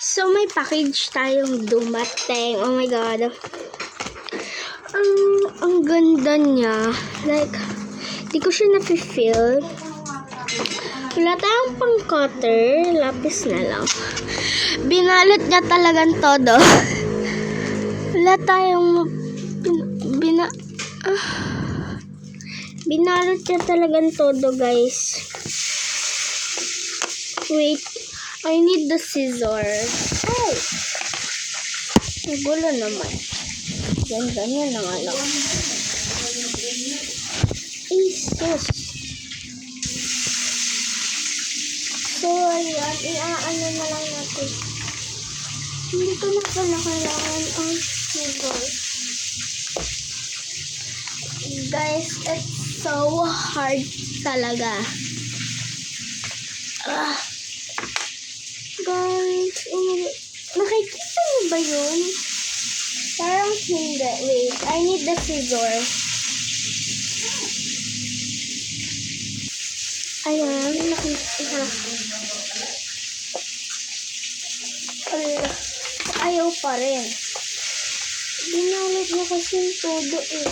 So may package tayong dumating. Oh my god. Ang ganda niya. Like, di ko siya nafe-feel. Wala tayong pang cutter. Lapis na lang. Binalot niya talagang todo. Wala tayong binalot niya talagang todo, guys. Wait. I need the scissor. Oh! Nagulo naman. Ganyan na nga lang. Isus. So, ayan. Iaano na lang natin. Hindi ko na pala kailangan ang scissor. Guys, it's so hard talaga. Guys, nakikita niyo ba yun? Parang hindi. Wait, I need the scissor. Ayan, nakikita. Ayaw pa rin. Binalot na kasi yung todo eh.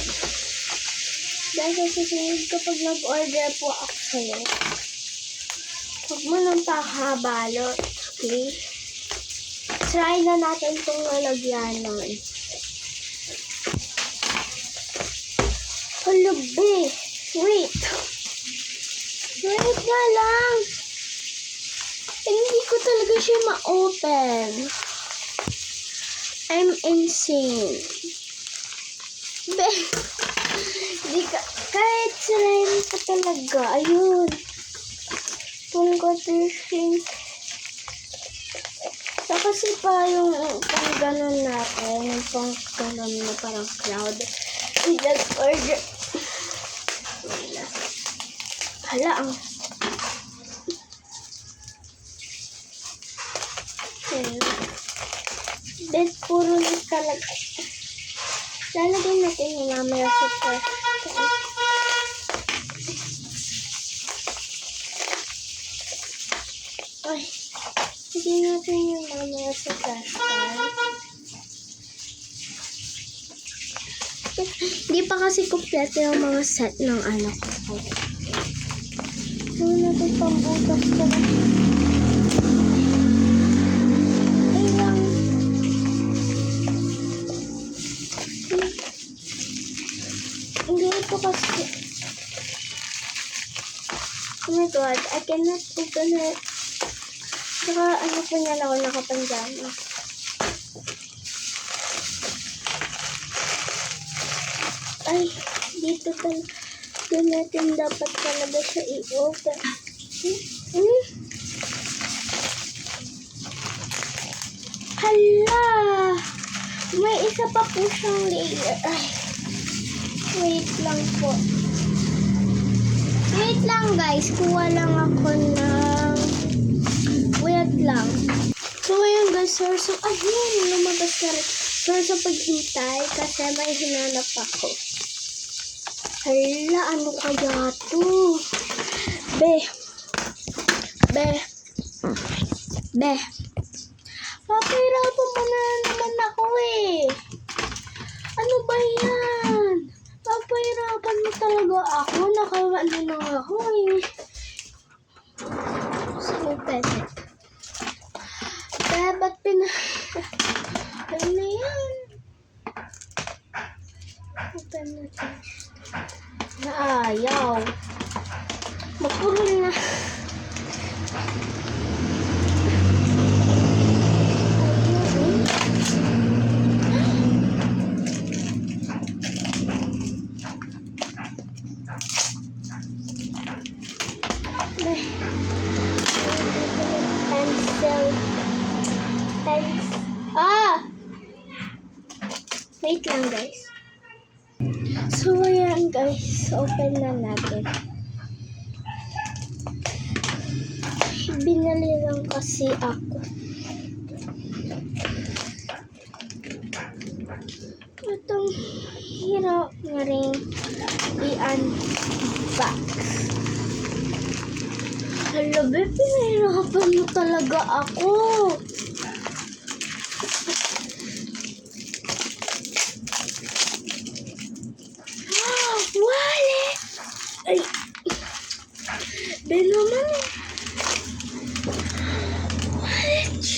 Dahil sa susunod kapag nag-order po ako sa'yo, huwag mo nang pakabalot. Okay? Try na natin itong lalagyanan. Hala, be. Wait. Wait nga lang. Hindi ko talaga siya ma-open. I'm insane. Be. Kahit sirain pa talaga. Ayun. Kung gatusing. So, kasi pa yung pang ganon natin. Yung pang ganon na parang cloud. We just order. Hala, ang then, puro na talaga. Lalagyan natin yung mamaya sa first. Ay, lagyan natin yung mamaya sa first. Hindi pa kasi kumpleto yung mga set ng anak ko. Gawin natin pambutas ko na. Hindi ito kasi. Oh my god, I cannot open it. Saka ano po niya ako nakapanjama. Ay, dito talaga natin dapat talaga siya i-open. Hala! May isa pa po siyang layer. Ay, wait lang po. Wait lang guys, kuha lang ako ng... Wait lang. So ayun guys, so ayun, lumabas na rin. So sa paghintay, kasi may hinanap ako. Hala, ano kaya to? Be. Papahirapan mo na naman ako eh. Ano ba yan? Papahirapan mo talaga ako. Nakaano na ako eh. So, open it. Kaya ba't ano na yan? Open natin. Ayaw. Mapurol na. Wait lang guys. So ayan guys, open na natin. Binali lang kasi ako. Itong hirap na rin i-unbox. Hala, be, pinahirapan mo talaga ako.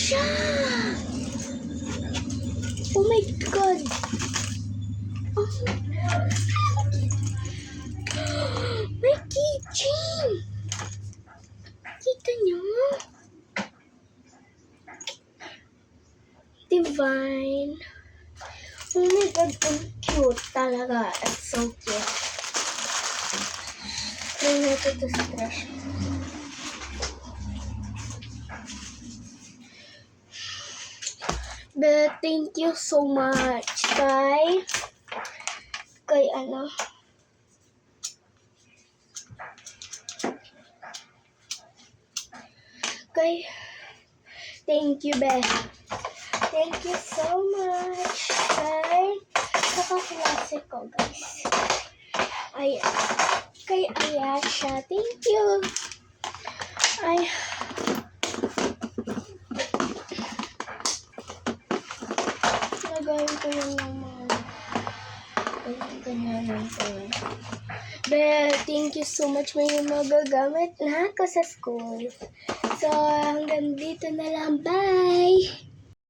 siya! Oh my God! Oh. May keychain! Kita niyo? Divine. Oh my God, ang cute talaga. It's so cute. Try natin ito sa trash. But thank you so much kay ano. Thank you, Beth. Thank you so much kay kakaklase ko, guys. Ayan. Kay Ayasha. Thank you. Ay. Nagayin ko yung naman. Ganyan ko. But thank you so much. May magagamit na ako sa school. So, hanggang dito na lang. Bye!